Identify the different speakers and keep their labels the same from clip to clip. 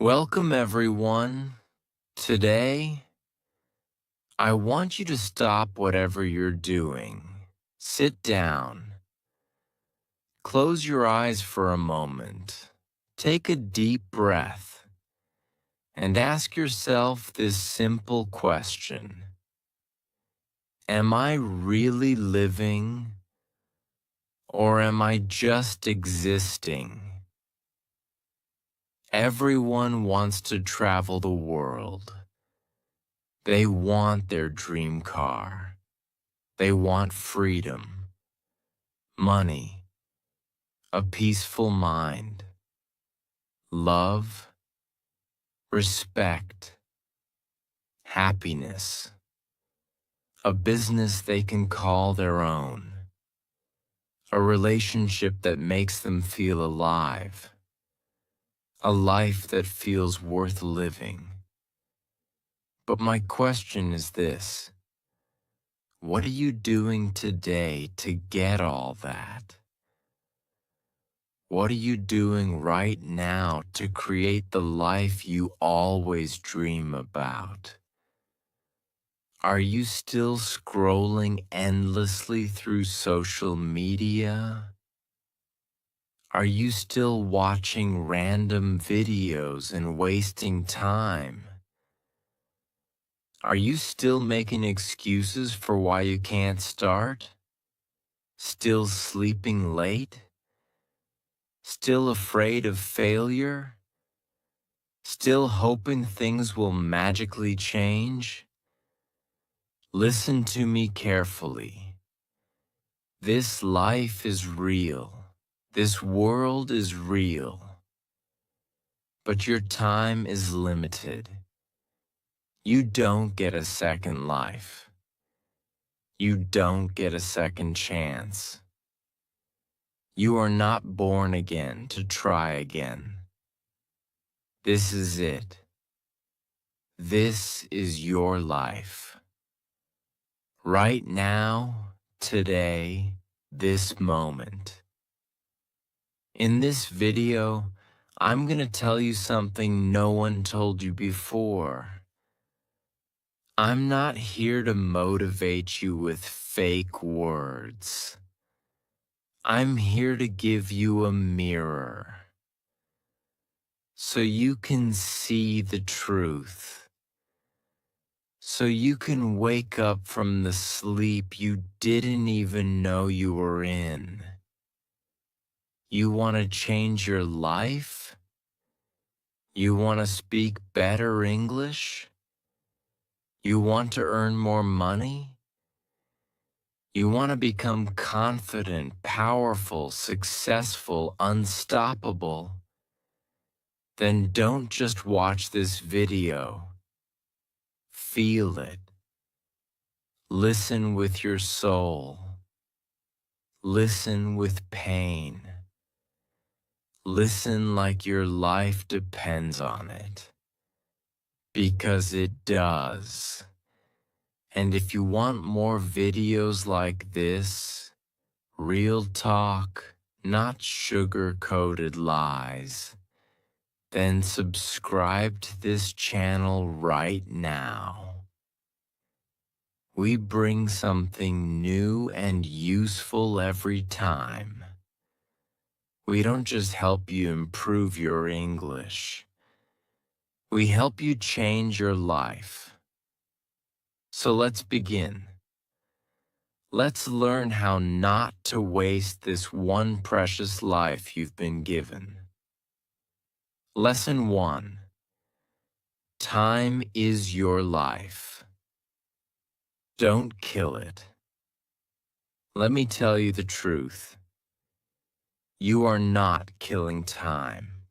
Speaker 1: Welcome, everyone. Today, I want you to stop whatever you're doing. Sit down. Close your eyes for a moment. Take a deep breath and ask yourself this simple question. Am I really living, or am I just existing? Everyone wants to travel the world. They want their dream car. They want freedom, money, a peaceful mind, love, respect, happiness, a business they can call their own, a relationship that makes them feel alive, a life that feels worth living. But my question is this: what are you doing today to get all that? What are you doing right now to create the life you always dream about? Are you still scrolling endlessly through social media? Are you still watching random videos and wasting time? Are you still making excuses for why you can't start? Still sleeping late? Still afraid of failure? Still hoping things will magically change? Listen to me carefully. This life is real. This world is real. But your time is limited. You don't get a second life. You don't get a second chance. You are not born again to try again. This is it. This is your life. Right now, today, this moment. In this video, I'm gonna tell you something no one told you before. I'm not here to motivate you with fake words. I'm here to give you a mirror so you can see the truth. So you can wake up from the sleep you didn't even know you were in. You want to change your life? You want to speak better English? You want to earn more money? You want to become confident, powerful, successful, unstoppable? Then don't just watch this video. Feel it. Listen with your soul. Listen with pain. Listen like your life depends on it. Because it does. And if you want more videos like this, real talk, not sugar-coated lies, then subscribe to this channel right now. We bring something new and useful every time. We don't just help you improve your English. We help you change your life. So let's begin. Let's learn how not to waste this one precious life you've been given. Lesson 1. Time is your life. Don't kill it. Let me tell you the truth. You are not killing time.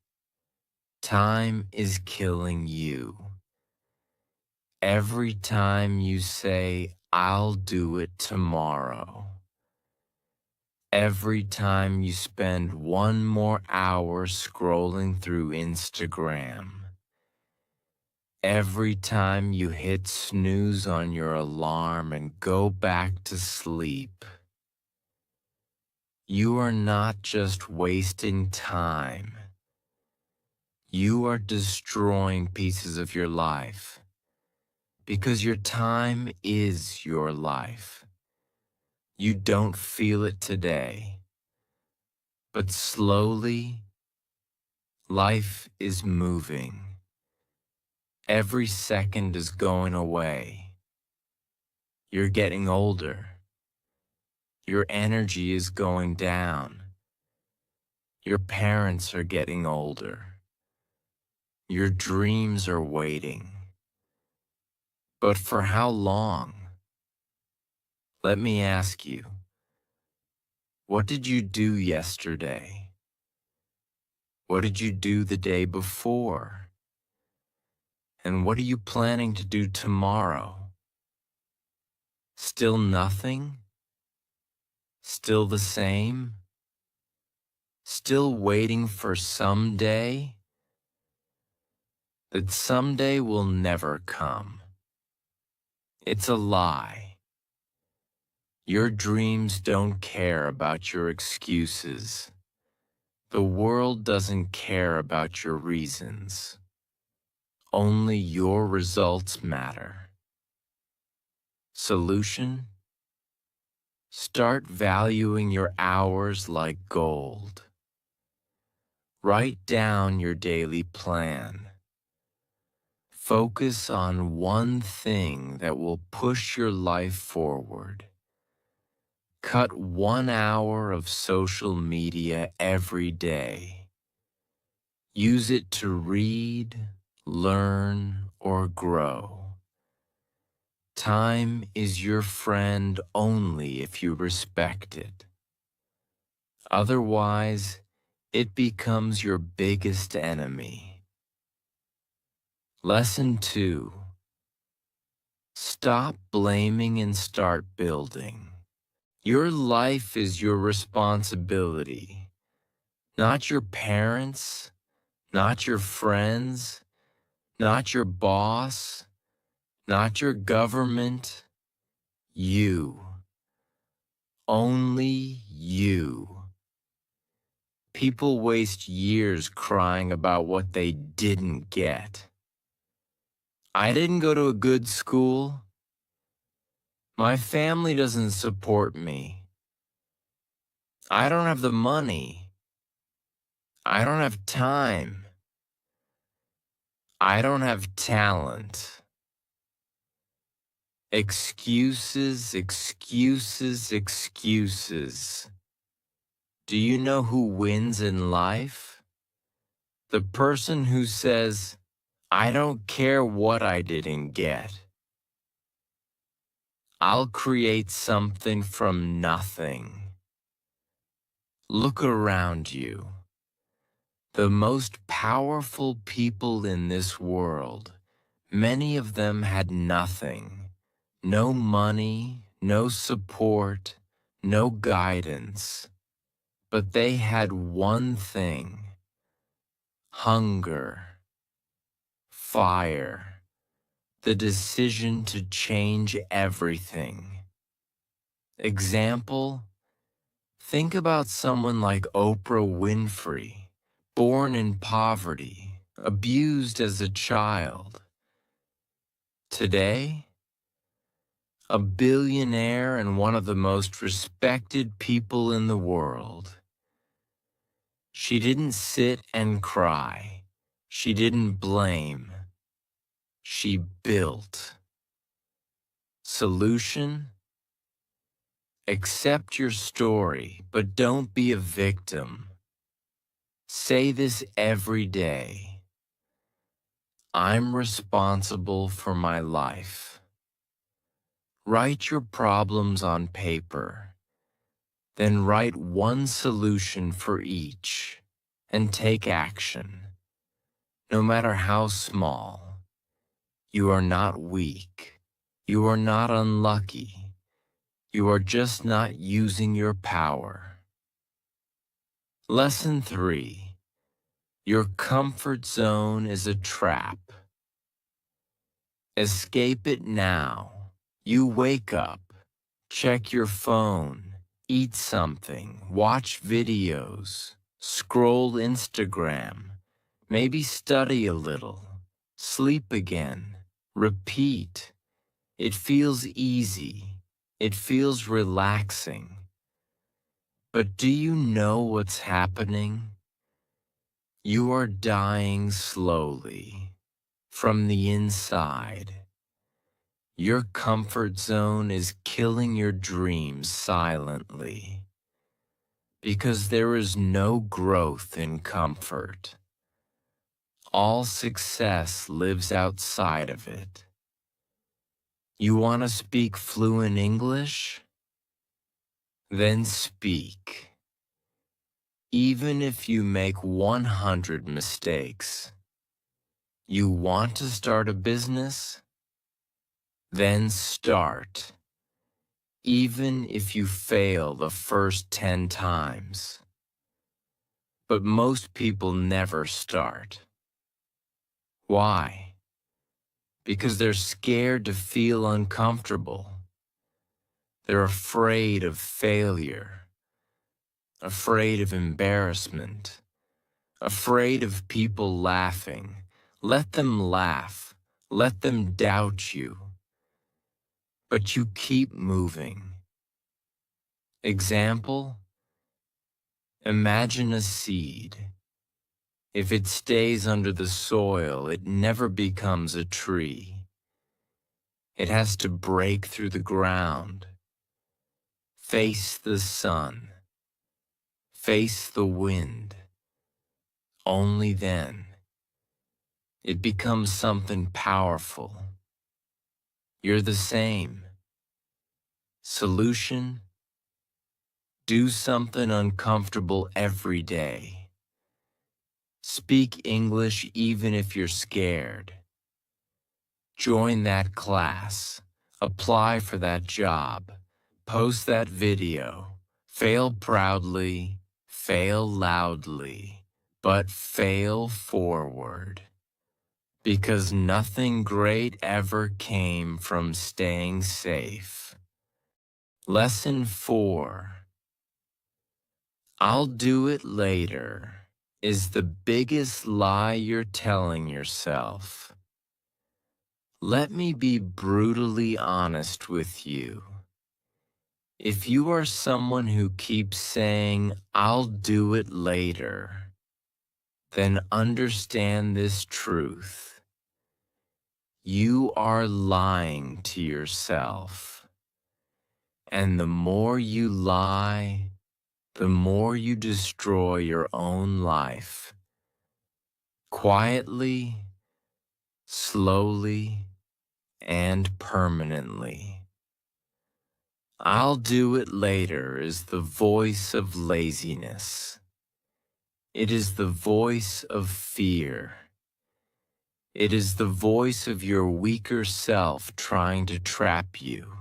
Speaker 1: Time is killing you. Every time you say, "I'll do it tomorrow." Every time you spend one more hour scrolling through Instagram. Every time you hit snooze on your alarm and go back to sleep. You are not just wasting time. You are destroying pieces of your life because your time is your life. You don't feel it today, but slowly, life is moving. Every second is going away. You're getting older. Your energy is going down. Your parents are getting older. Your dreams are waiting. But for how long? Let me ask you, what did you do yesterday? What did you do the day before? And what are you planning to do tomorrow? Still nothing? Still the same? Still waiting for someday? That someday will never come. It's a lie. Your dreams don't care about your excuses. The world doesn't care about your reasons. Only your results matter. Solution? Start valuing your hours like gold. Write down your daily plan. Focus on one thing that will push your life forward. Cut 1 hour of social media every day. Use it to read, learn, or grow. Time is your friend only if you respect it. Otherwise, it becomes your biggest enemy. Lesson 2. Stop blaming and start building. Your life is your responsibility, not your parents', not your friends', not your boss, not your government. You. Only you. People waste years crying about what they didn't get. I didn't go to a good school. My family doesn't support me. I don't have the money. I don't have time. I don't have talent. Excuses, excuses, excuses. Do you know who wins in life? The person who says, I don't care what I didn't get. I'll create something from nothing. Look around you. The most powerful people in this world, many of them had nothing. No money, no support, no guidance. But they had one thing: hunger, fire, the decision to change everything. Example: think about someone like Oprah Winfrey, born in poverty, abused as a child. Today, a billionaire and one of the most respected people in the world. She didn't sit and cry. She didn't blame. She built. Solution? Accept your story, but don't be a victim. Say this every day: I'm responsible for my life. Write your problems on paper. Then write one solution for each and take action. No matter how small, you are not weak. You are not unlucky. You are just not using your power. Lesson 3. Your comfort zone is a trap. Escape it now. You wake up, check your phone, eat something, watch videos, scroll Instagram, Maybe study a little, sleep again, repeat. It feels easy. It feels relaxing. But do you know what's happening? You are dying slowly from the inside. Your comfort zone is killing your dreams silently because there is no growth in comfort. All success lives outside of it. You want to speak fluent English? Then speak. Even if you make 100 mistakes. You want to start a business? Then start. Even if you fail the first 10 times. But most people never start. Why? Because they're scared to feel uncomfortable. They're afraid of failure, afraid of embarrassment, afraid of people laughing. Let them laugh. Let them doubt you. But you keep moving. Example? Imagine a seed. If it stays under the soil, it never becomes a tree. It has to break through the ground, face the sun, face the wind. Only then, it becomes something powerful. You're the same. Solution? Do something uncomfortable every day. Speak English even if you're scared. Join that class. Apply for that job. Post that video. Fail proudly, fail loudly, but fail forward. Because nothing great ever came from staying safe. Lesson 4. I'll do it later is the biggest lie you're telling yourself. Let me be brutally honest with you. If you are someone who keeps saying, I'll do it later, then understand this truth. You are lying to yourself. And the more you lie, the more you destroy your own life. Quietly, slowly, and permanently. I'll do it later is the voice of laziness. It is the voice of fear. It is the voice of your weaker self trying to trap you.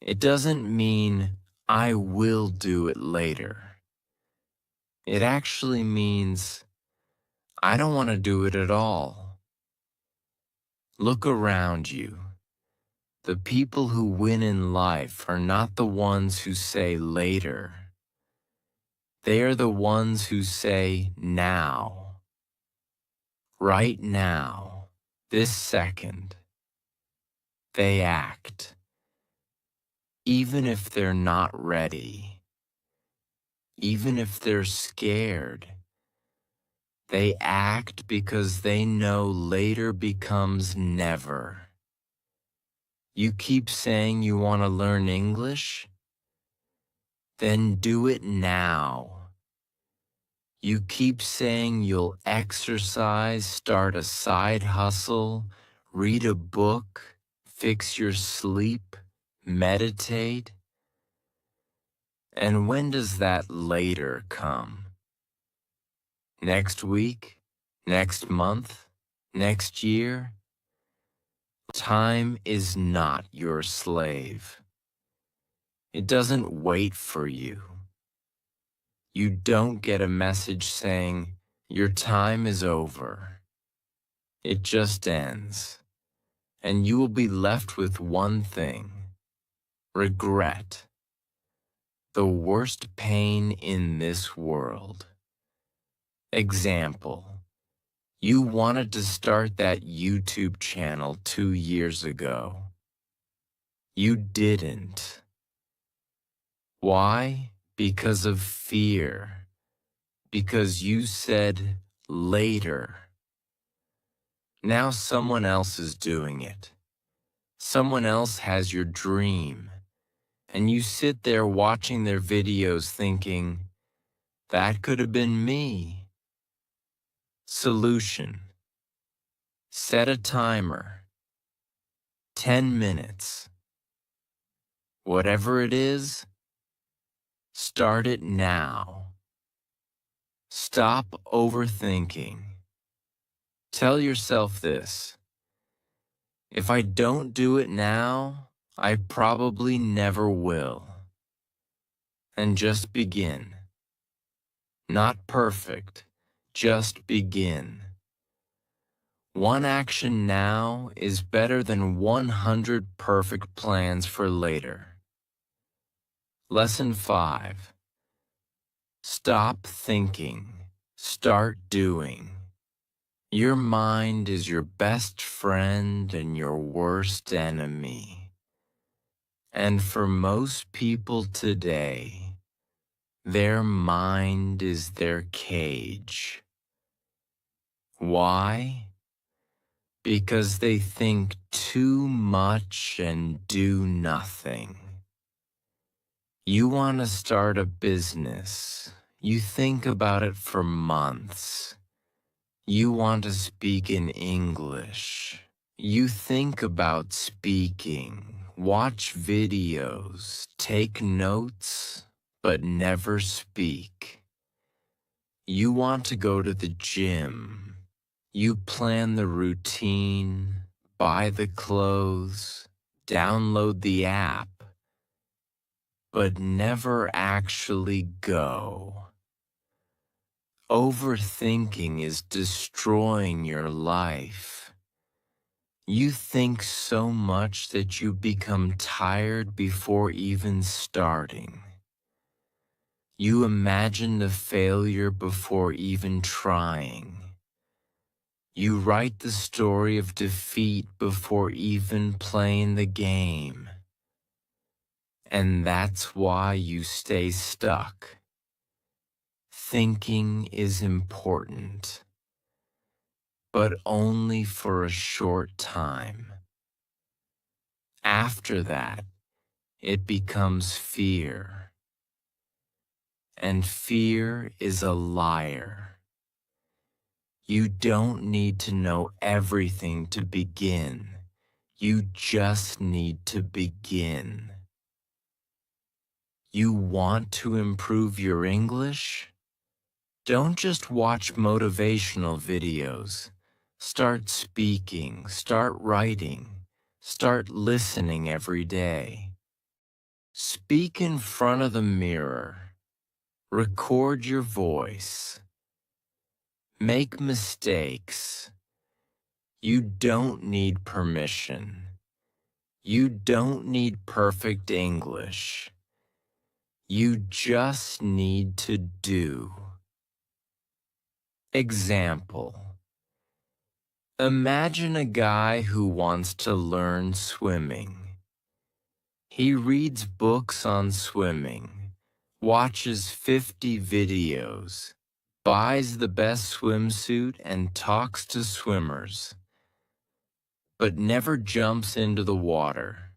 Speaker 1: It doesn't mean, I will do it later. It actually means, I don't want to do it at all. Look around you. The people who win in life are not the ones who say later. They are the ones who say now. Right now, this second. They act. Even if they're not ready. Even if they're scared. They act because they know later becomes never. You keep saying you want to learn English? Then do it now. You keep saying you'll exercise, start a side hustle, read a book, fix your sleep, meditate. And when does that later come? Next week? Next month? Next year? Time is not your slave. It doesn't wait for you. You don't get a message saying, your time is over. It just ends. And you will be left with one thing: regret. The worst pain in this world. Example: you wanted to start that YouTube channel 2 years ago. You didn't. Why? Because of fear. Because you said later. Now someone else is doing it. Someone else has your dream. And you sit there watching their videos thinking, that could have been me. Solution: set a timer. 10 minutes. Whatever it is, start it now. Stop overthinking. Tell yourself this: if I don't do it now, I probably never will. And just begin. Not perfect, just begin. One action now is better than 100 perfect plans for later. Lesson 5. Stop thinking. Start doing. Your mind is your best friend and your worst enemy. And for most people today, their mind is their cage. Why? Because they think too much and do nothing. You want to start a business. You think about it for months. You want to speak in English. You think about speaking, watch videos, take notes, but never speak. You want to go to the gym. You plan the routine, buy the clothes, download the app, but never actually go. Overthinking is destroying your life. You think so much that you become tired before even starting. You imagine the failure before even trying. You write the story of defeat before even playing the game. And that's why you stay stuck. Thinking is important, but only for a short time. After that, it becomes fear. And fear is a liar. You don't need to know everything to begin. You just need to begin. You want to improve your English? Don't just watch motivational videos. Start speaking, start writing, start listening every day. Speak in front of the mirror. Record your voice. Make mistakes. You don't need permission. You don't need perfect English. You just need to do. Example: imagine a guy who wants to learn swimming. He reads books on swimming, watches 50 videos, buys the best swimsuit and talks to swimmers, but never jumps into the water.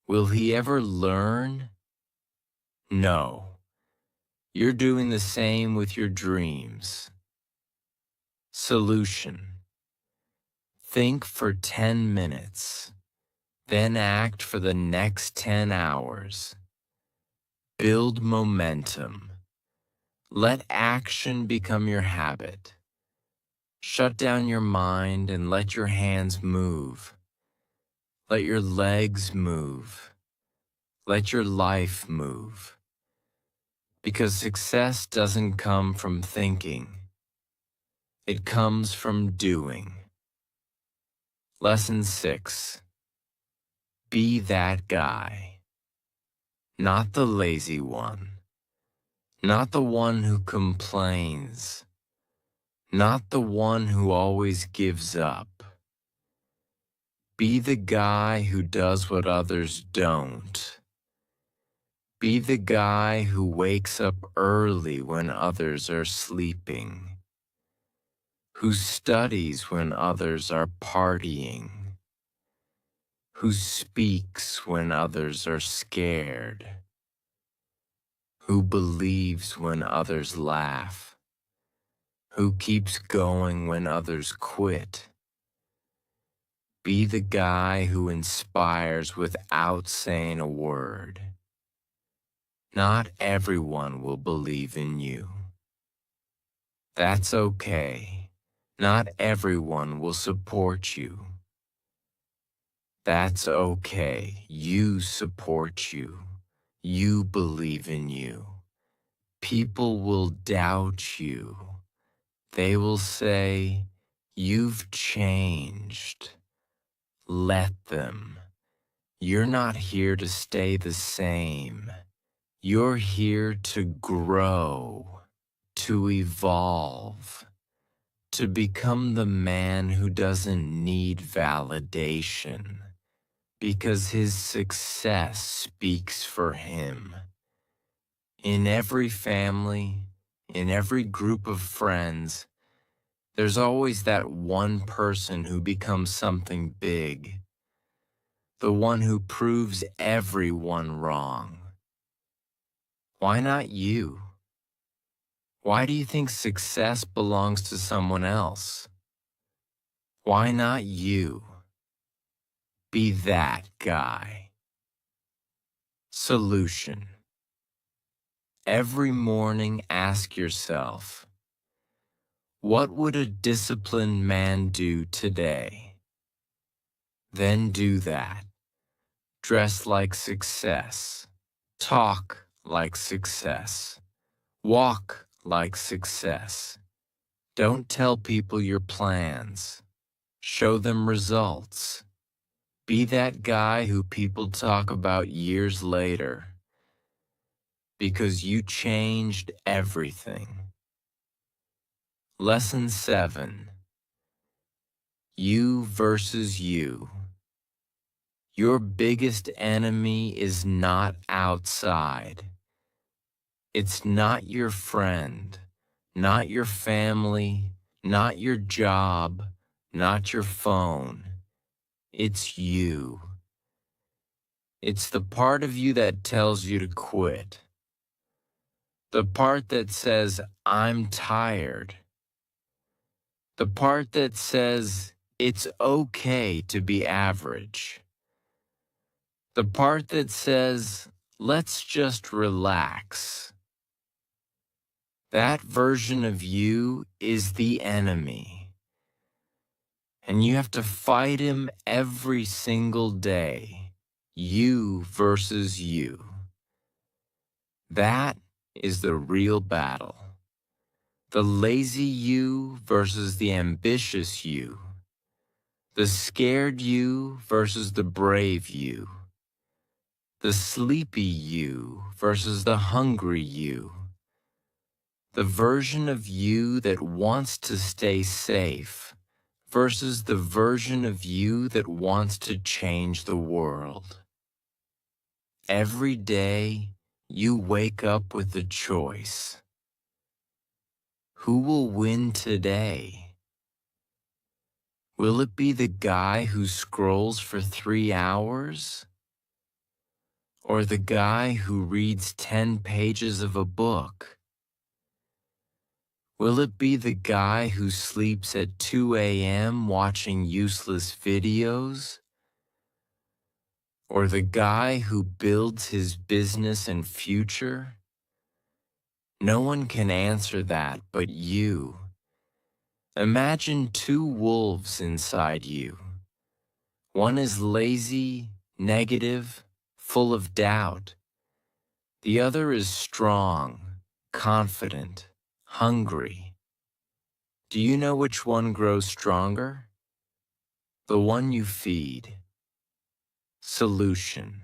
Speaker 1: Will he ever learn? No. You're doing the same with your dreams. Solution: think for 10 minutes, then act for the next 10 hours. Build momentum. Let action become your habit. Shut down your mind and let your hands move. Let your legs move. Let your life move. Because success doesn't come from thinking. It comes from doing. Lesson 6. Be that guy. Not the lazy one. not the one who complains, not the one who always gives up. Be the guy who does what others don't. Be the guy who wakes up early when others are sleeping, who studies when others are partying, who speaks when others are scared, who believes when others laugh, who keeps going when others quit. Be the guy who inspires without saying a word. Not everyone will believe in you. That's okay. Not everyone will support you. That's okay. You support you. You believe in you. People will doubt you. They will say, "You've changed." Let them. You're not here to stay the same. You're here to grow, to evolve, to become the man who doesn't need validation, because his success speaks for him. In every family, in every group of friends, there's always that one person who becomes something big, the one who proves everyone wrong. Why not you? Why do you think success belongs to someone else? Why not you? Be that guy. Solution. Every morning ask yourself, what would a disciplined man do today? Then do that. Dress like success. Talk like success. Walk like success. Don't tell people your plans. Show them results. Be that guy who people talk about years later, because you changed everything. Lesson 7. You versus you. Your biggest enemy is not outside. It's not your friend, not your family, not your job, not your phone. It's you. It's the part of you that tells you to quit. The part that says, "I'm tired." The part that says, "It's okay to be average." The part that says, "Let's just relax." That version of you is the enemy, and you have to fight him every single day. You versus you. That is the real battle. The lazy you versus the ambitious you. The scared you versus the brave you. The sleepy you versus the hungry you. The version of you that wants to stay safe versus the version of you that wants to change the world. Every day, you wake up with a choice. Who will win today? Will it be the guy who scrolls for 3 hours? Or the guy who reads 10 pages of a book? Will it be the guy who sleeps at 2 a.m. watching useless videos? Or the guy who builds his business and future? No one can answer that but you. Imagine 2 wolves inside you. One is lazy, negative, full of doubt. The other is strong, confident, hungry. Do you know which one grows stronger? The one you feed. Solution.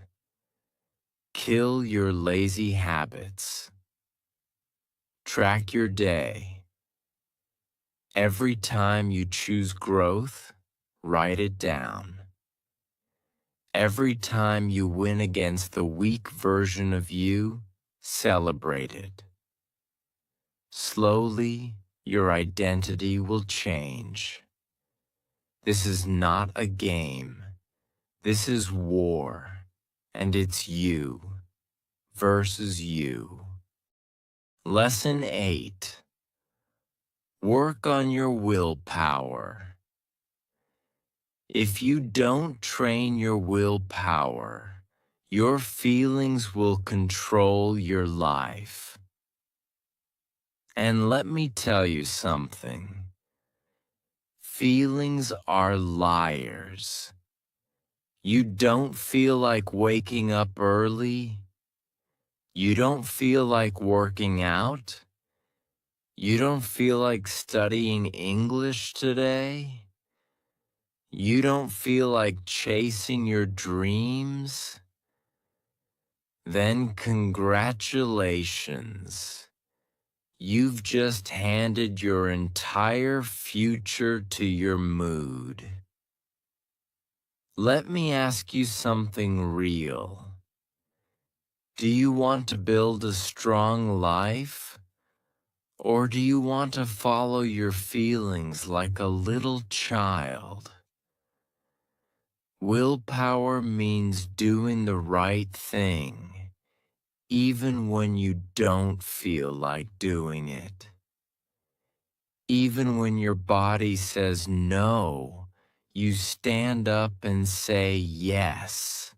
Speaker 1: Kill your lazy habits. Track your day. Every time you choose growth, write it down. Every time you win against the weak version of you, celebrate it. Slowly, your identity will change. This is not a game. This is war, and it's you versus you. Lesson 8. Work on your willpower. If you don't train your willpower, your feelings will control your life. And let me tell you something. Feelings are liars. You don't feel like waking up early. You don't feel like working out. You don't feel like studying English today. You don't feel like chasing your dreams. Then congratulations. You've just handed your entire future to your mood. Let me ask you something real. Do you want to build a strong life? Or do you want to follow your feelings like a little child? Willpower means doing the right thing, even when you don't feel like doing it. Even when your body says no, you stand up and say yes.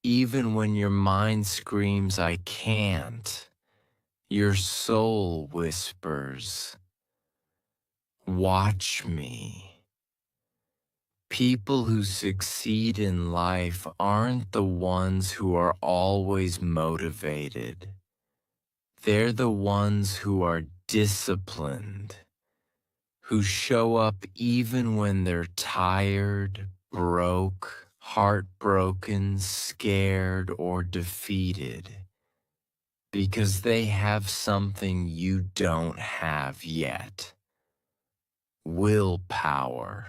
Speaker 1: Even when your mind screams, I can't, your soul whispers, watch me. People who succeed in life aren't the ones who are always motivated. They're the ones who are disciplined, who show up even when they're tired, broke, heartbroken, scared, or defeated, because they have something you don't have yet: willpower.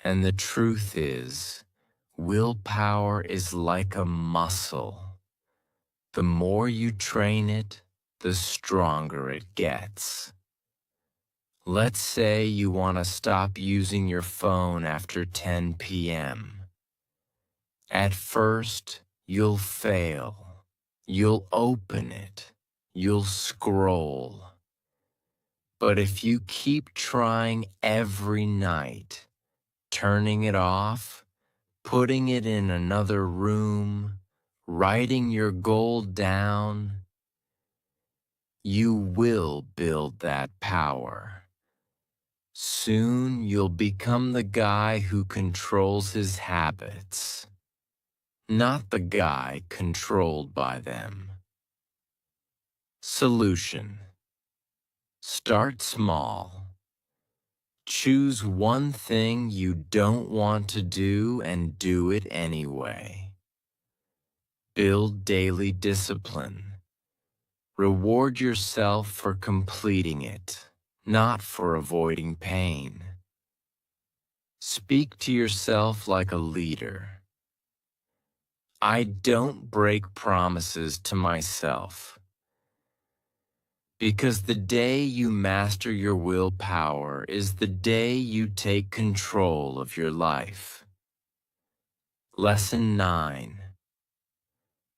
Speaker 1: And the truth is, willpower is like a muscle. The more you train it, the stronger it gets. Let's say you want to stop using your phone after 10 p.m. At first, you'll fail. You'll open it. You'll scroll. But if you keep trying every night, turning it off, putting it in another room, writing your goal down, you will build that power. Soon you'll become the guy who controls his habits, not the guy controlled by them. Solution: start small. Choose one thing you don't want to do and do it anyway. Build daily discipline. Reward yourself for completing it, not for avoiding pain. Speak to yourself like a leader. I don't break promises to myself. Because the day you master your willpower is the day you take control of your life. Lesson 9.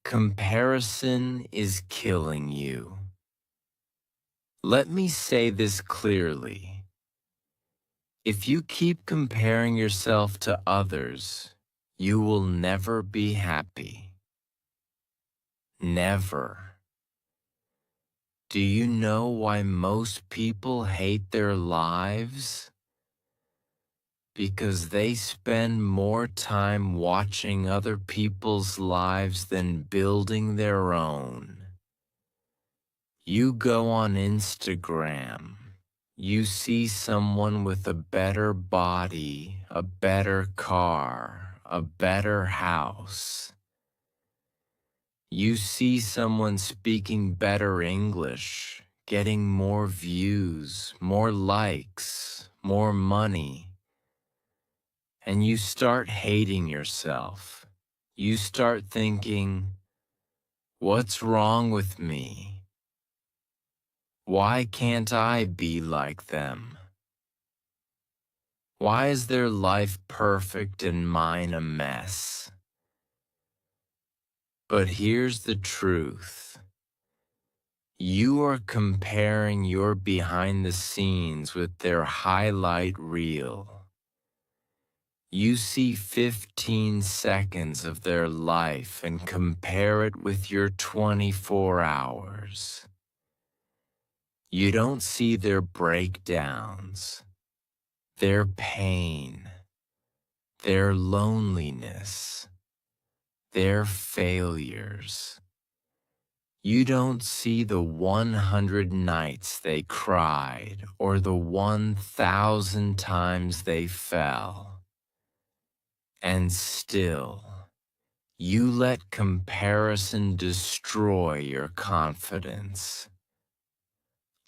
Speaker 1: Comparison is killing you. Let me say this clearly. If you keep comparing yourself to others, you will never be happy. Never. Do you know why most people hate their lives? Because they spend more time watching other people's lives than building their own. You go on Instagram. You see someone with a better body, a better car, a better house. You see someone speaking better English, getting more views, more likes, more money, and you start hating yourself. You start thinking, what's wrong with me? Why can't I be like them? Why is their life perfect and mine a mess? But here's the truth. You are comparing your behind the scenes with their highlight reel. You see 15 seconds of their life and compare it with your 24 hours. You don't see their breakdowns, their pain, their loneliness, their failures. You don't see the 100 nights they cried or the 1,000 times they fell. And still, you let comparison destroy your confidence.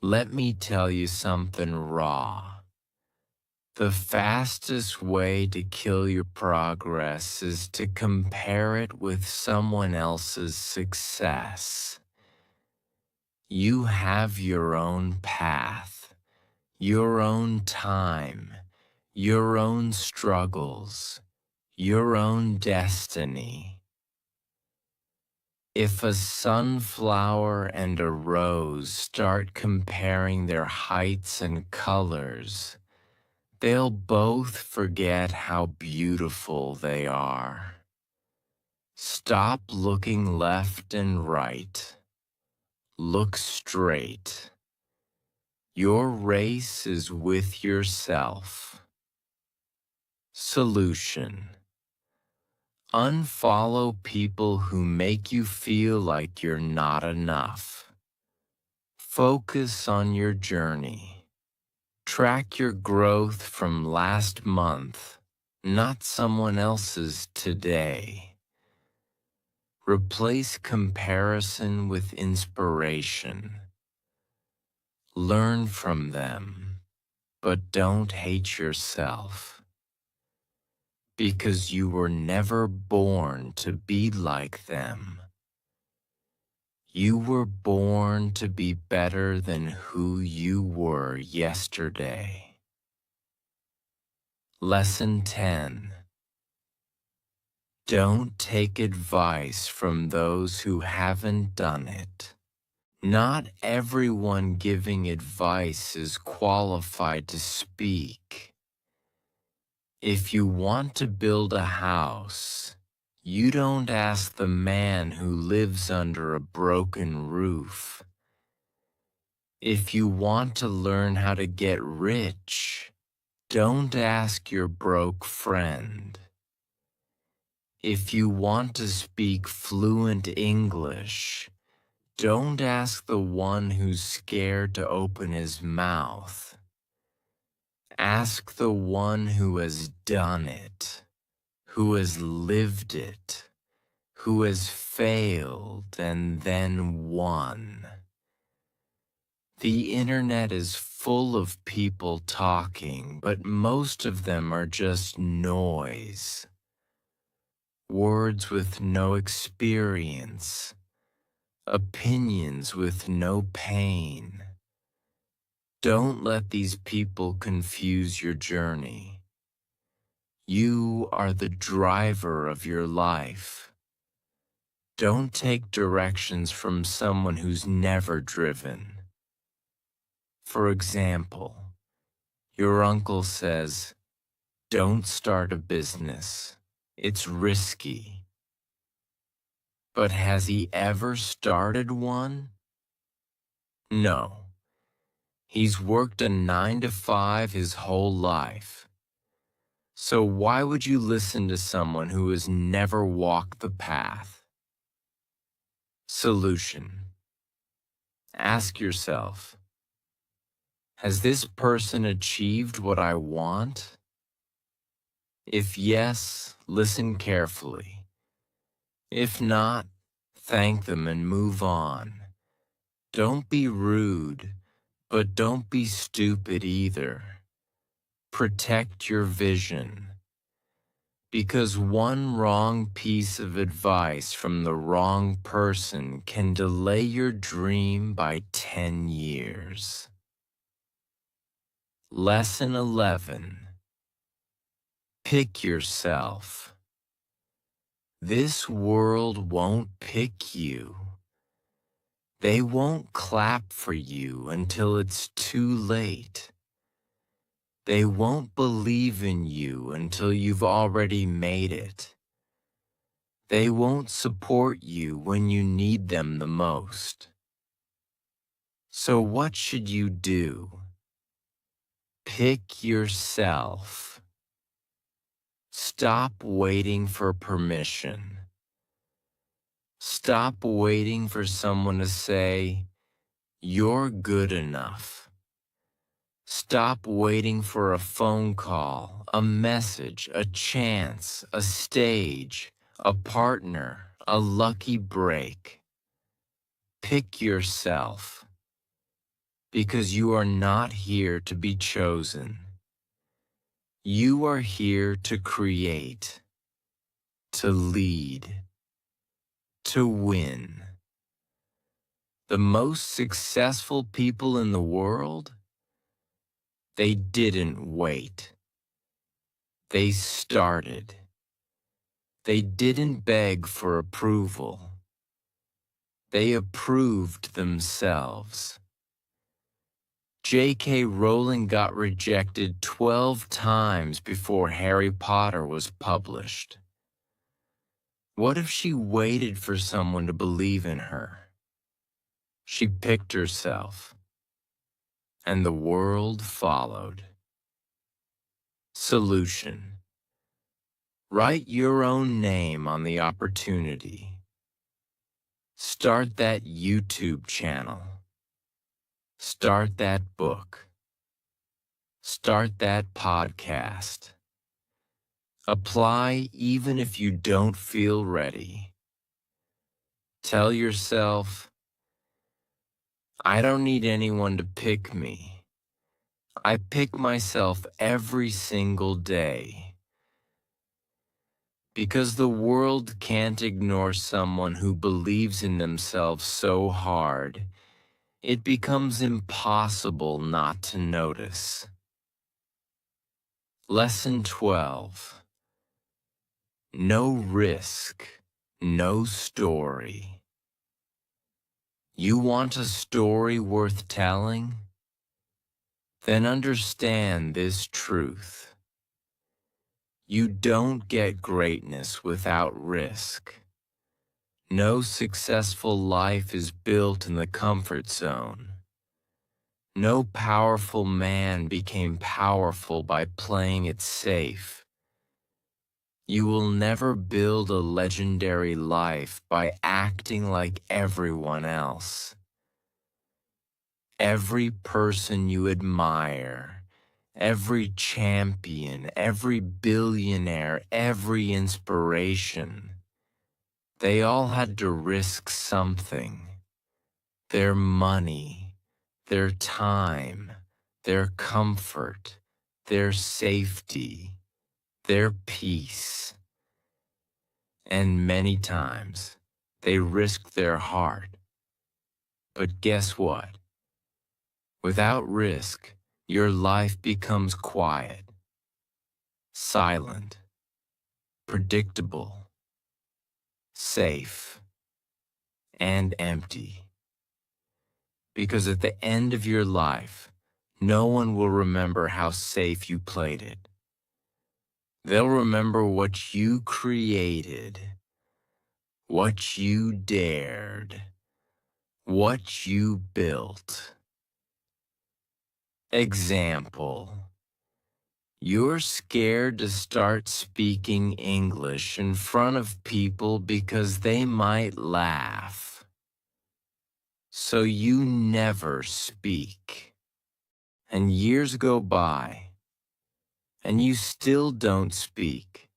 Speaker 1: Let me tell you something raw. The fastest way to kill your progress is to compare it with someone else's success. You have your own path, your own time, your own struggles, your own destiny. If a sunflower and a rose start comparing their heights and colors, they'll both forget how beautiful they are. Stop looking left and right. Look straight. Your race is with yourself. Solution: unfollow people who make you feel like you're not enough. Focus on your journey. Track your growth from last month, not someone else's today. Replace comparison with inspiration. Learn from them, but don't hate yourself. Because you were never born to be like them. You were born to be better than who you were yesterday. Lesson 10. Don't take advice from those who haven't done it. Not everyone giving advice is qualified to speak. If you want to build a house, you don't ask the man who lives under a broken roof. If you want to learn how to get rich, don't ask your broke friend. If you want to speak fluent English, don't ask the one who's scared to open his mouth. Ask the one who has done it, who has lived it, who has failed and then won. The internet is full of people talking, but most of them are just noise. Words with no experience, opinions with no pain. Don't let these people confuse your journey. You are the driver of your life. Don't take directions from someone who's never driven. For example, your uncle says, "Don't start a business. It's risky." But has he ever started one? No. He's worked a 9 to 5 his whole life. So why would you listen to someone who has never walked the path? Solution: ask yourself, has this person achieved what I want? If yes, listen carefully. If not, thank them and move on. Don't be rude, but don't be stupid either. Protect your vision. Because one wrong piece of advice from the wrong person can delay your dream by 10 years. Lesson 11. Pick yourself. This world won't pick you. They won't clap for you until it's too late. They won't believe in you until you've already made it. They won't support you when you need them the most. So what should you do? Pick yourself. Stop waiting for permission. Stop waiting for someone to say, "You're good enough." Stop waiting for a phone call, a message, a chance, a stage, a partner, a lucky break. Pick yourself, because you are not here to be chosen. You are here to create, to lead, to win. The most successful people in the world, they didn't wait. They started. They didn't beg for approval. They approved themselves. J.K. Rowling got rejected 12 times before Harry Potter was published. What if she waited for someone to believe in her? She picked herself, and the world followed. Solution. Write your own name on the opportunity. Start that YouTube channel. Start that book. Start that podcast. Apply even if you don't feel ready. Tell yourself, I don't need anyone to pick me. I pick myself every single day. Because the world can't ignore someone who believes in themselves so hard, it becomes impossible not to notice. Lesson 12. No risk, no story. You want a story worth telling? Then understand this truth. You don't get greatness without risk. No successful life is built in the comfort zone. No powerful man became powerful by playing it safe. You will never build a legendary life by acting like everyone else. Every person you admire, every champion, every billionaire, every inspiration, they all had to risk something. Their money, their time, their comfort, their safety, their peace. And many times, they risked their heart. But guess what? Without risk, your life becomes quiet, silent, predictable, safe, and empty. Because at the end of your life, no one will remember how safe you played it. They'll remember what you created, what you dared, what you built. Example. You're scared to start speaking English in front of people because they might laugh. So you never speak. And years go by, and you still don't speak.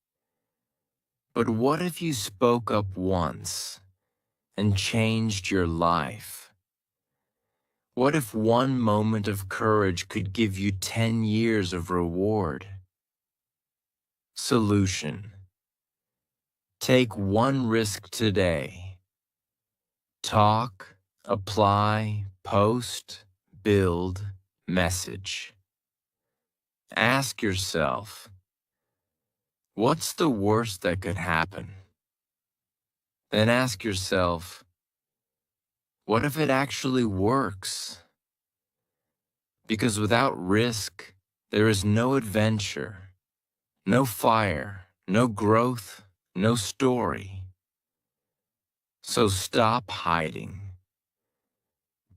Speaker 1: But what if you spoke up once, and changed your life? What if one moment of courage could give you 10 years of reward? Solution: take one risk today. Talk, apply, post, build, message. Ask yourself, what's the worst that could happen? Then ask yourself, what if it actually works? Because without risk, there is no adventure, no fire, no growth, no story. So stop hiding.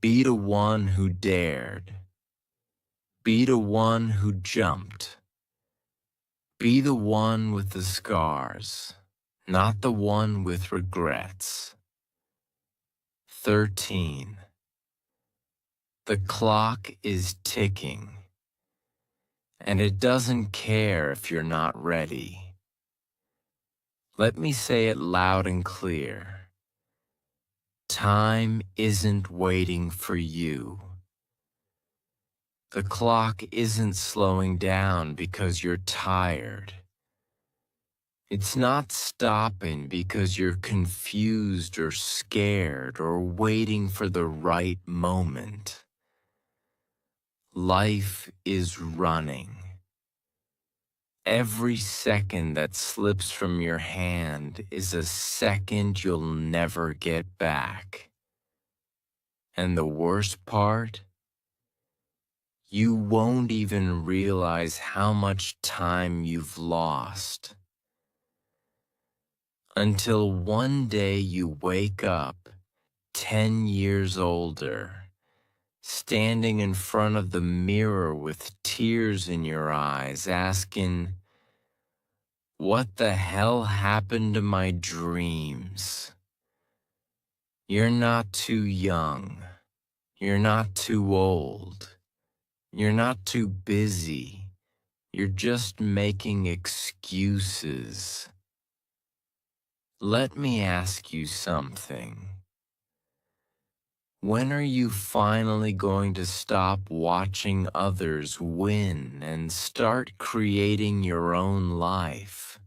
Speaker 1: Be the one who dared. Be the one who jumped. Be the one with the scars, not the one with regrets. 13. The clock is ticking, and it doesn't care if you're not ready. Let me say it loud and clear. Time isn't waiting for you. The clock isn't slowing down because you're tired. It's not stopping because you're confused or scared or waiting for the right moment. Life is running. Every second that slips from your hand is a second you'll never get back. And the worst part? You won't even realize how much time you've lost. Until one day you wake up, 10 years older, standing in front of the mirror with tears in your eyes, asking, what the hell happened to my dreams? You're not too young. You're not too old. You're not too busy. You're just making excuses. Let me ask you something. When are you finally going to stop watching others win and start creating your own life?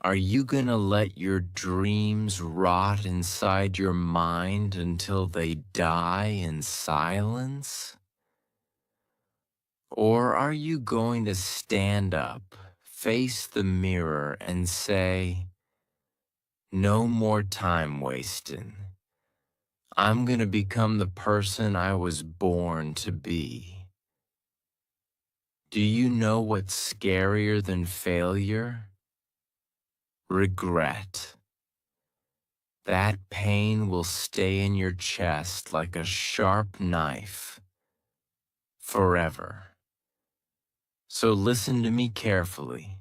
Speaker 1: Are you gonna let your dreams rot inside your mind until they die in silence? Or are you going to stand up, face the mirror, and say, no more time wasting. I'm gonna become the person I was born to be. Do you know what's scarier than failure? Regret. That pain will stay in your chest like a sharp knife forever. So listen to me carefully.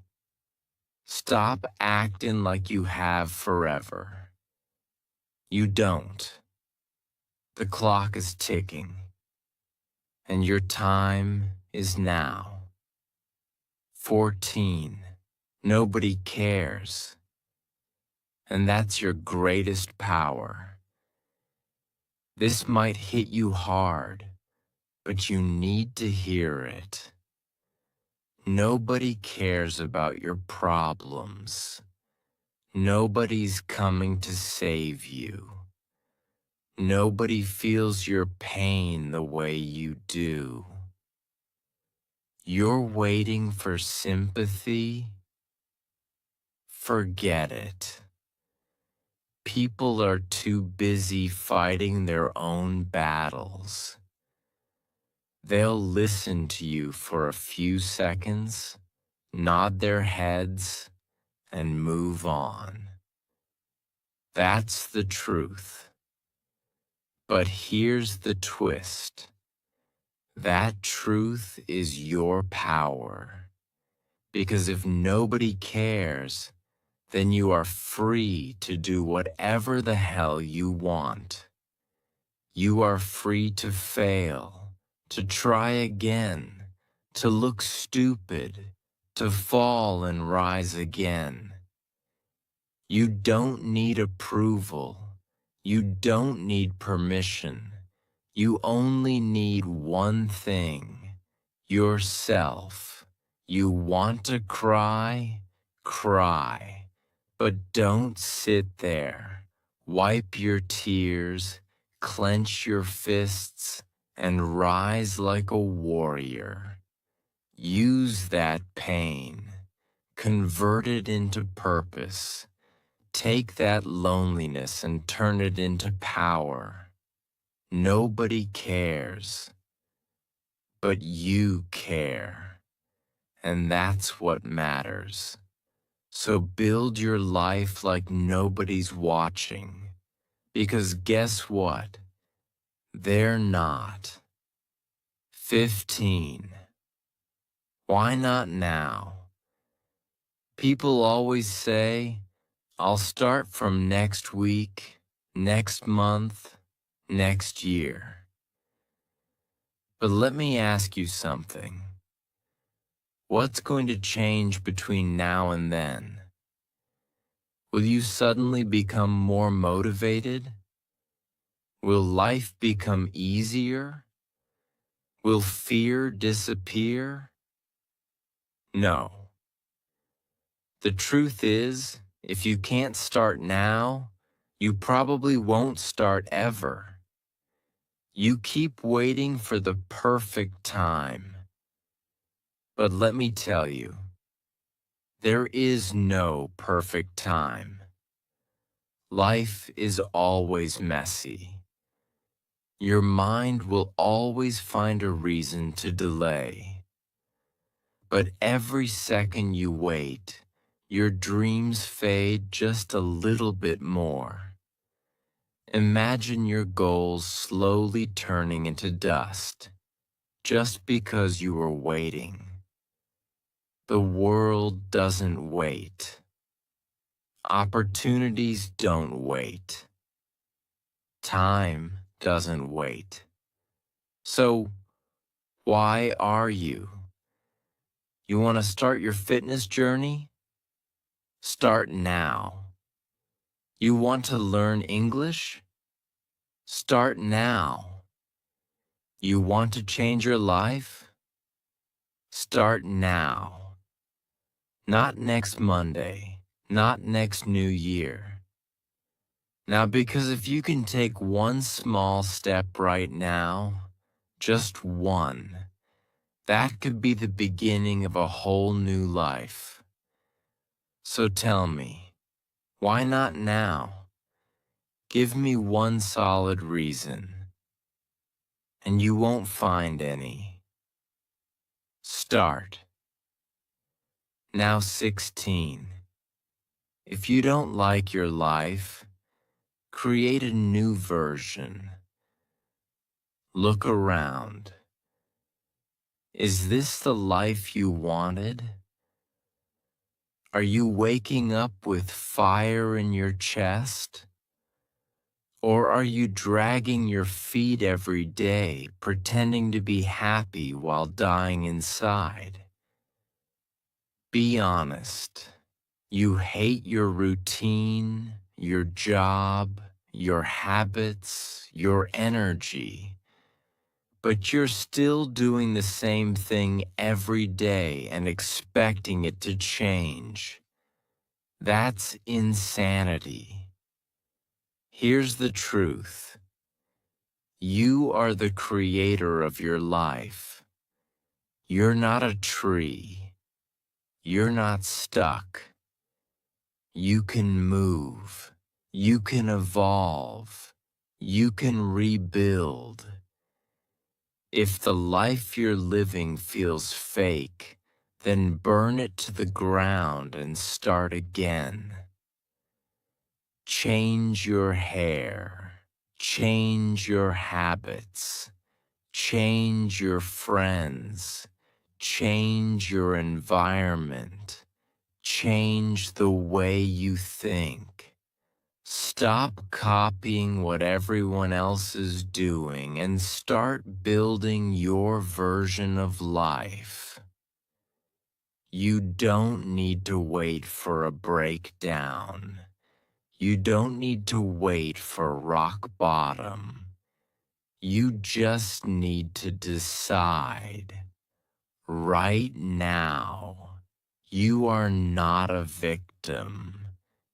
Speaker 1: Stop acting like you have forever. You don't. The clock is ticking, and your time is now. 14. Nobody cares. And that's your greatest power. This might hit you hard, but you need to hear it. Nobody cares about your problems. Nobody's coming to save you. Nobody feels your pain the way you do. You're waiting for sympathy? Forget it. People are too busy fighting their own battles. They'll listen to you for a few seconds, nod their heads, and move on. That's the truth. But here's the twist. That truth is your power. Because if nobody cares, then you are free to do whatever the hell you want. You are free to fail, to try again, to look stupid, to fall and rise again. You don't need approval. You don't need permission. You only need one thing: yourself. You want to cry? Cry. But don't sit there. Wipe your tears, clench your fists, and rise like a warrior. Use that pain. Convert it into purpose. Take that loneliness and turn it into power. Nobody cares, but you care, and that's what matters. So build your life like nobody's watching, because guess what? They're not. 15. Why not now? People always say, I'll start from next week, next month, next year. But let me ask you something. What's going to change between now and then? Will you suddenly become more motivated? Will life become easier? Will fear disappear? No. The truth is, if you can't start now, you probably won't start ever. You keep waiting for the perfect time. But let me tell you, there is no perfect time. Life is always messy. Your mind will always find a reason to delay. But every second you wait, your dreams fade just a little bit more. Imagine your goals slowly turning into dust, just because you were waiting. The world doesn't wait. Opportunities don't wait. Time doesn't wait. So, why are you? You want to start your fitness journey? Start now. You want to learn English? Start now. You want to change your life? Start now. Not next Monday, not next New Year. Now, because if you can take one small step right now, just one, that could be the beginning of a whole new life. So tell me, why not now? Give me one solid reason, and you won't find any. Start. Now 16. If you don't like your life, create a new version. Look around. Is this the life you wanted? Are you waking up with fire in your chest? Or are you dragging your feet every day, pretending to be happy while dying inside? Be honest. You hate your routine, your job, your habits, your energy, but you're still doing the same thing every day and expecting it to change. That's insanity. Here's the truth. You are the creator of your life. You're not a tree. You're not stuck. You can move. You can evolve. You can rebuild. If the life you're living feels fake, then burn it to the ground and start again. Change your hair. Change your habits. Change your friends. Change your environment. Change the way you think. Stop copying what everyone else is doing and start building your version of life. You don't need to wait for a breakdown. You don't need to wait for rock bottom. You just need to decide right now. You are not a victim.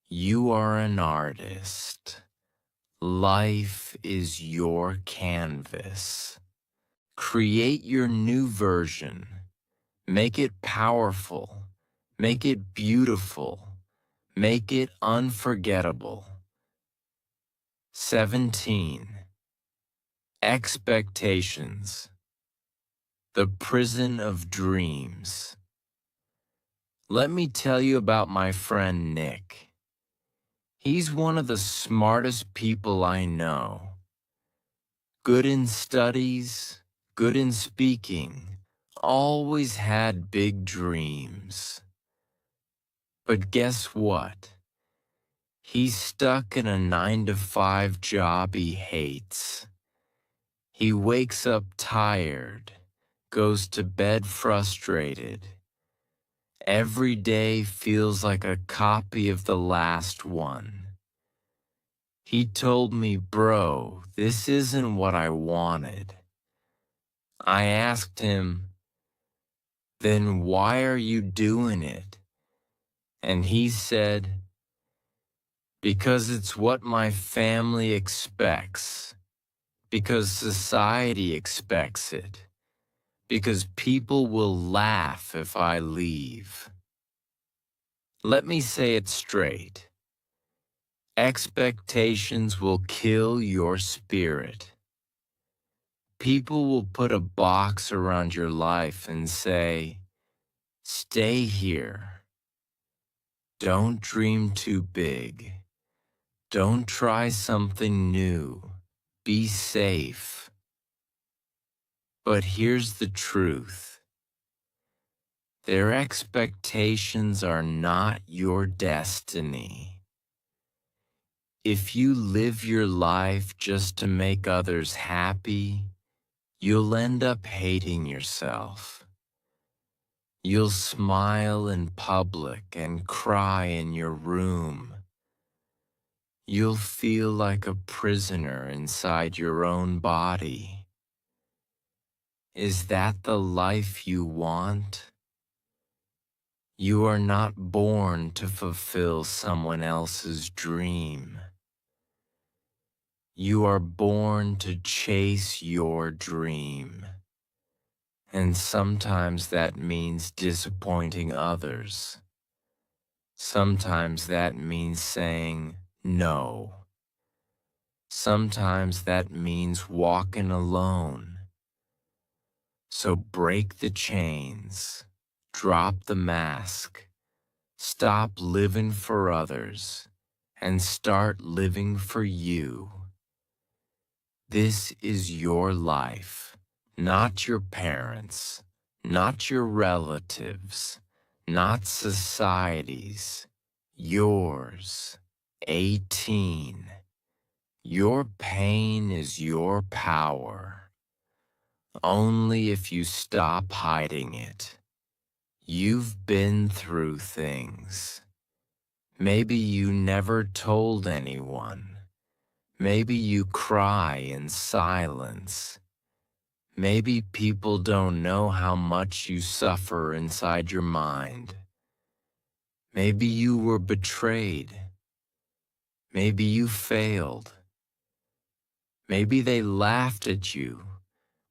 Speaker 1: You are an artist. Life is your canvas. Create your new version. Make it powerful. Make it beautiful. Make it unforgettable. 17. Expectations. The prison of dreams. Let me tell you about my friend Nick. He's one of the smartest people I know. Good in studies, good in speaking, always had big dreams. But guess what? He's stuck in a 9-to-5 job he hates. He wakes up tired, goes to bed frustrated. Every day feels like a copy of the last one. He told me, "Bro, this isn't what I wanted." I asked him, "Then why are you doing it?" And he said, "Because it's what my family expects. Because society expects it. Because people will laugh if I leave." Let me say it straight. Expectations will kill your spirit. People will put a box around your life and say, "Stay here. Don't dream too big. Don't try something new. Be safe." But here's the truth. Their expectations are not your destiny. If you live your life just to make others happy, you'll end up hating yourself. You'll smile in public and cry in your room. You'll feel like a prisoner inside your own body. Is that the life you want? You are not born to fulfill someone else's dream. You are born to chase your dream. And sometimes that means disappointing others. Sometimes that means saying no. Sometimes that means walking alone. So break the chains, drop the mask, stop living for others, and start living for you. This is your life, not your parents', not your relatives', not society's, yours. 18. Your pain is your power. Only if you stop hiding it. You've been through things. Maybe you never told anyone. Maybe you cry in silence. Maybe people don't know how much you suffer inside your mind. Maybe you were betrayed. Maybe you failed. Maybe they laughed at you,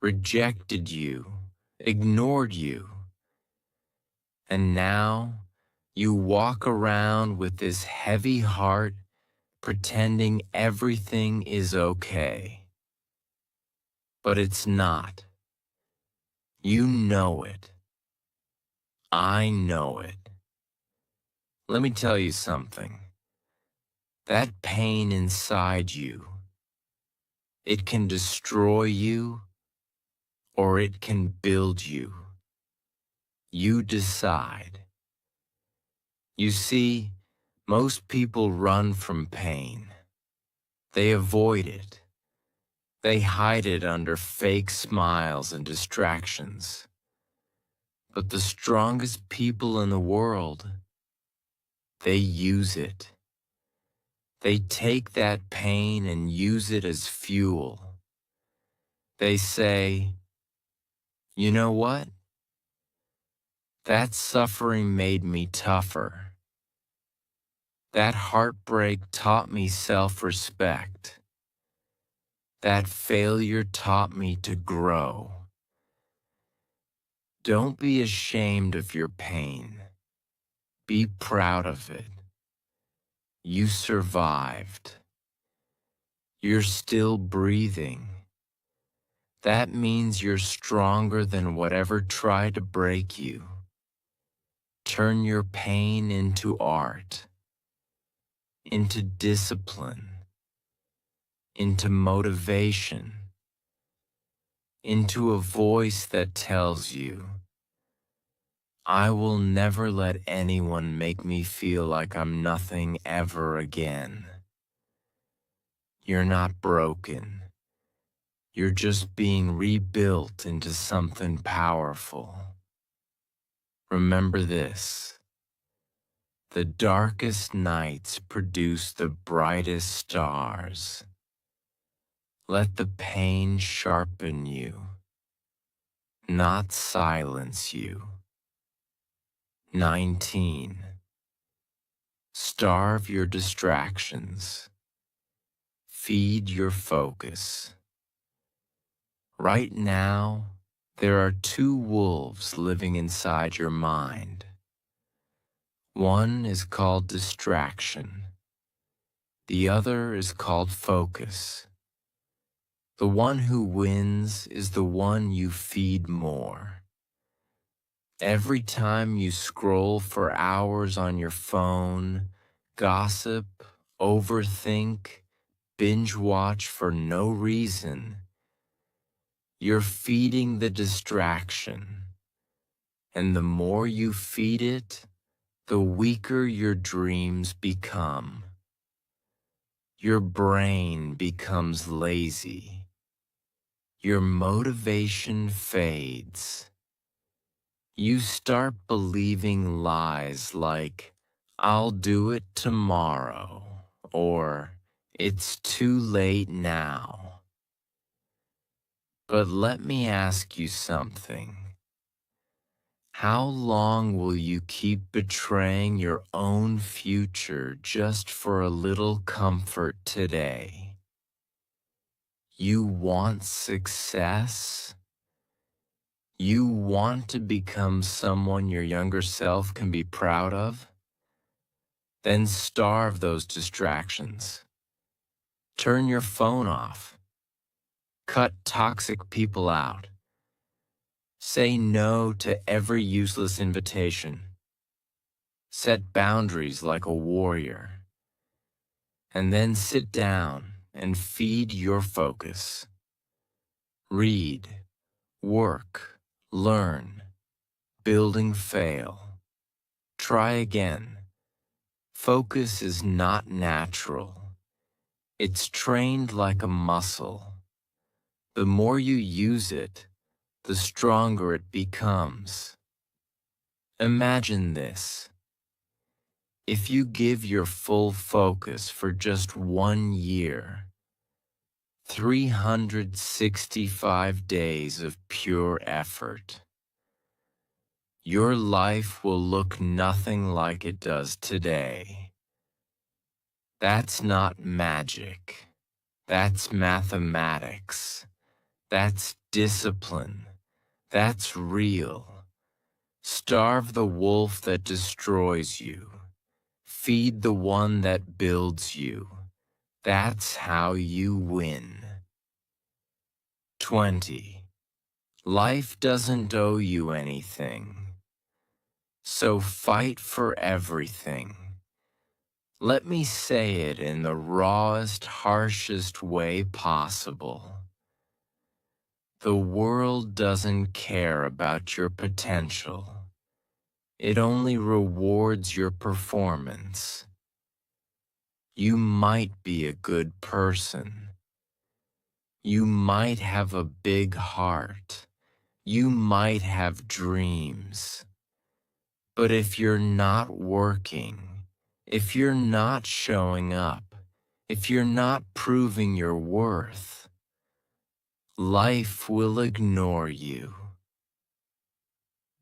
Speaker 1: rejected you, ignored you. And now you walk around with this heavy heart, pretending everything is okay. But it's not. You know it. I know it. Let me tell you something. That pain inside you, it can destroy you or it can build you. You decide. You see, most people run from pain. They avoid it. They hide it under fake smiles and distractions. But the strongest people in the world, they use it. They take that pain and use it as fuel. They say, you know what? That suffering made me tougher. That heartbreak taught me self-respect. That failure taught me to grow. Don't be ashamed of your pain. Be proud of it. You survived. You're still breathing. That means you're stronger than whatever tried to break you. Turn your pain into art, into discipline, into motivation, into a voice that tells you, I will never let anyone make me feel like I'm nothing ever again. You're not broken. You're just being rebuilt into something powerful. Remember this. The darkest nights produce the brightest stars. Let the pain sharpen you, not silence you. 19. Starve your distractions. Feed your focus. Right now, there are two wolves living inside your mind. One is called distraction. The other is called focus. The one who wins is the one you feed more. Every time you scroll for hours on your phone, gossip, overthink, binge watch for no reason, you're feeding the distraction. And the more you feed it, the weaker your dreams become. Your brain becomes lazy. Your motivation fades. You start believing lies like, I'll do it tomorrow, or it's too late now. But let me ask you something. How long will you keep betraying your own future just for a little comfort today? You want success? You want to become someone your younger self can be proud of? Then starve those distractions. Turn your phone off. Cut toxic people out. Say no to every useless invitation. Set boundaries like a warrior. And then sit down and feed your focus. Read, work, learn, building fail. Try again. Focus is not natural. It's trained like a muscle. The more you use it, the stronger it becomes. Imagine this. If you give your full focus for just 1 year, 365 days of pure effort, your life will look nothing like it does today. That's not magic. That's mathematics. That's discipline. That's real. Starve the wolf that destroys you. Feed the one that builds you. That's how you win. 20. Life doesn't owe you anything. So fight for everything. Let me say it in the rawest, harshest way possible. The world doesn't care about your potential. It only rewards your performance. You might be a good person. You might have a big heart. You might have dreams. But if you're not working, if you're not showing up, If you're not proving your worth, life will ignore you.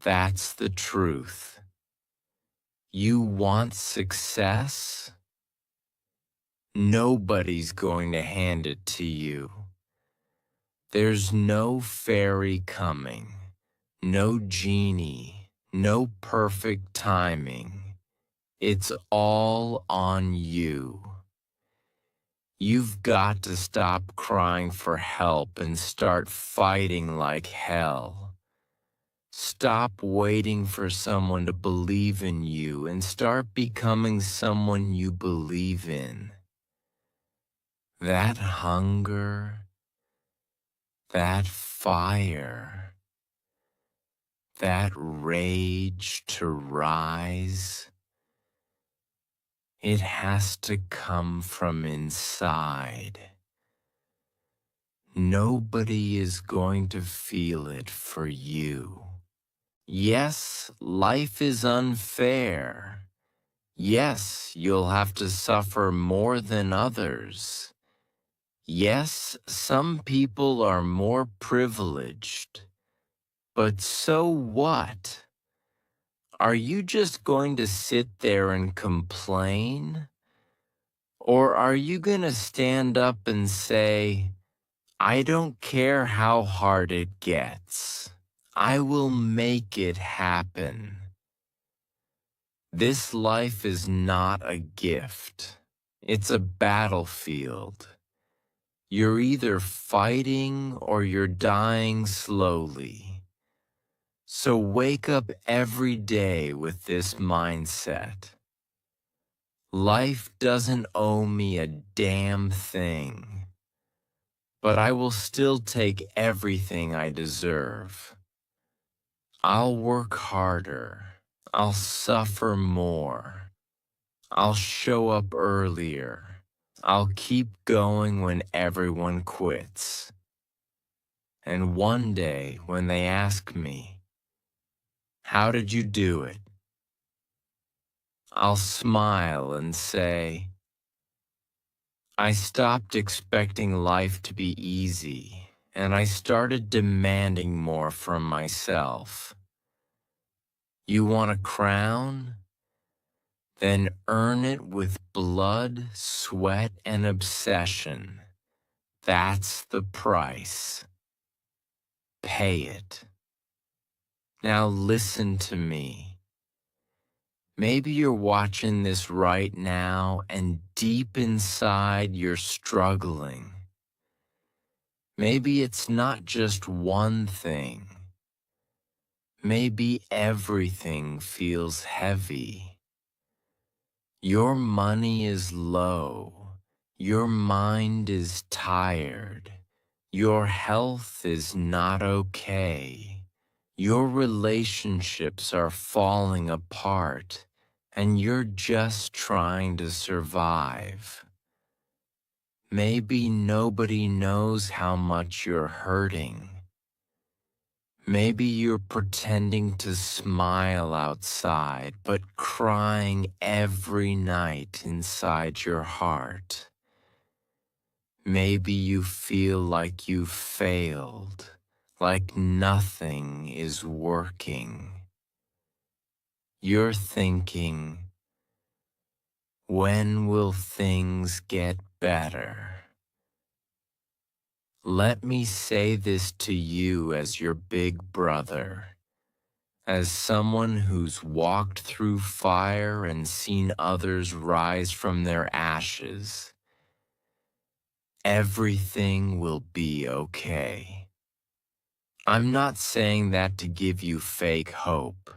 Speaker 1: That's the truth. You want success? Nobody's going to hand it to you. There's no fairy coming, no genie, no perfect timing. It's all on you. You've got to stop crying for help and start fighting like hell. Stop waiting for someone to believe in you and start becoming someone you believe in. That hunger, that fire, that rage to rise, it has to come from inside. Nobody is going to feel it for you. Yes, life is unfair. Yes, you'll have to suffer more than others. Yes, some people are more privileged. But so what? Are you just going to sit there and complain? Or are you going to stand up and say, I don't care how hard it gets. I will make it happen. This life is not a gift. It's a battlefield. You're either fighting or you're dying slowly. So wake up every day with this mindset. Life doesn't owe me a damn thing, but I will still take everything I deserve. I'll work harder. I'll suffer more. I'll show up earlier. I'll keep going when everyone quits. And one day, when they ask me, how did you do it? I'll smile and say, I stopped expecting life to be easy, and I started demanding more from myself. You want a crown? Then earn it with blood, sweat, and obsession. That's the price. Pay it. Now listen to me. Maybe you're watching this right now and deep inside you're struggling. Maybe it's not just one thing. Maybe everything feels heavy. Your money is low. Your mind is tired. Your health is not okay. Your relationships are falling apart, and you're just trying to survive. Maybe nobody knows how much you're hurting. Maybe you're pretending to smile outside, but crying every night inside your heart. Maybe you feel like you've failed, like nothing is working. You're thinking, when will things get better? Let me say this to you as your big brother, as someone who's walked through fire and seen others rise from their ashes. Everything will be okay. I'm not saying that to give you fake hope.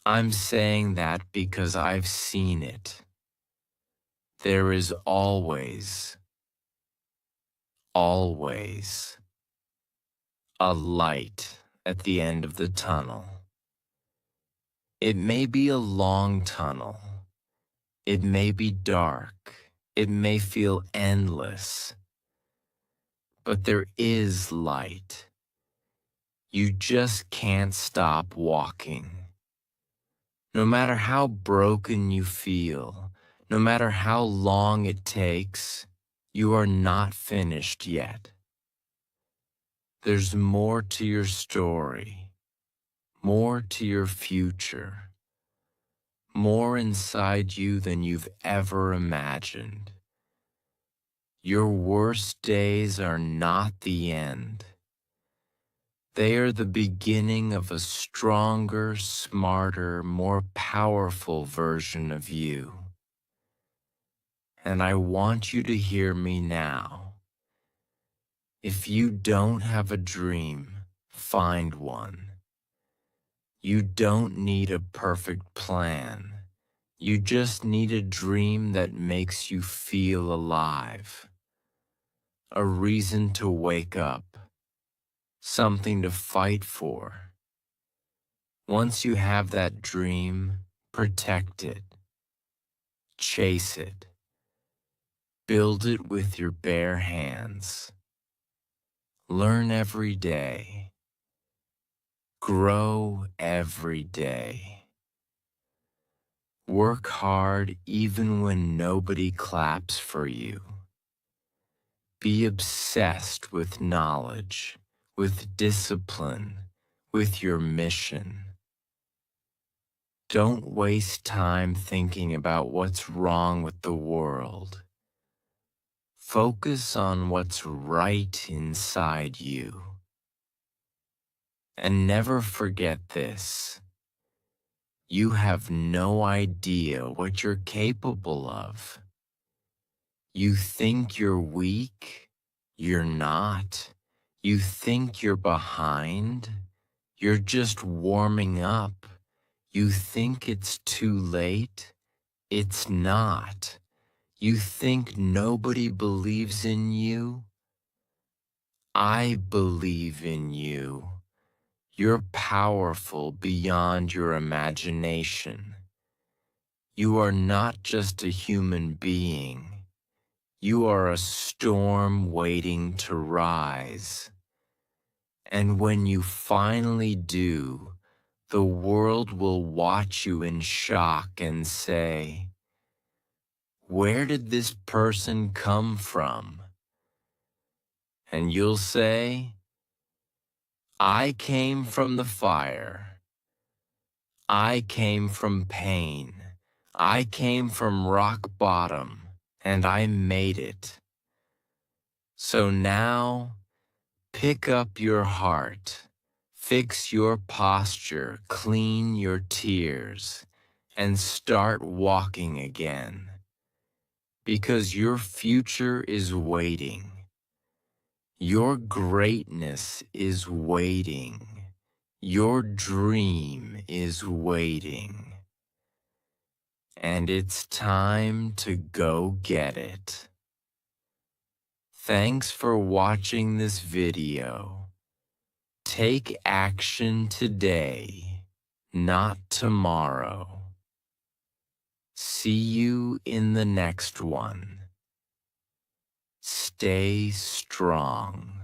Speaker 1: I'm saying that because I've seen it. There is always a light at the end of the tunnel. It may be a long tunnel. It may be dark. It may feel endless. But there is light. You just can't stop walking. No matter how broken you feel, No matter how long it takes, you are not finished yet. There's more to your story, more to your future, more inside you than you've ever imagined. Your worst days are not the end. They are the beginning of a stronger, smarter, more powerful version of you. And I want you to hear me now. If you don't have a dream, find one. You don't need a perfect plan. You just need a dream that makes you feel alive. A reason to wake up. Something to fight for. Once you have that dream, protect it. Chase it. Build it with your bare hands. Learn every day. Grow every day. Work hard even when nobody claps for you. Be obsessed with knowledge, with discipline, with your mission. Don't waste time thinking about what's wrong with the world. Focus on what's right inside you. And never forget this. You have no idea what you're capable of. You think you're weak? You're not. You think you're behind? You're just warming up. You think it's too late? It's not. You think nobody believes in you? I believe in you. You're powerful beyond your imagination. You are not just a human being. You are a storm waiting to rise. And when you finally do, the world will watch you in shock and say, "Where did this person come from?" And you'll say, "I came from the fire. I came from pain. I came from rock bottom, and I made it. So now, pick up your heart, fix your posture, clean your tears, and start walking again. Because your future is waiting. Your greatness is waiting. Your dream is waiting. And it's time to go get it. Thanks for watching this video. Take action today, not tomorrow. See you in the next one. Stay strong.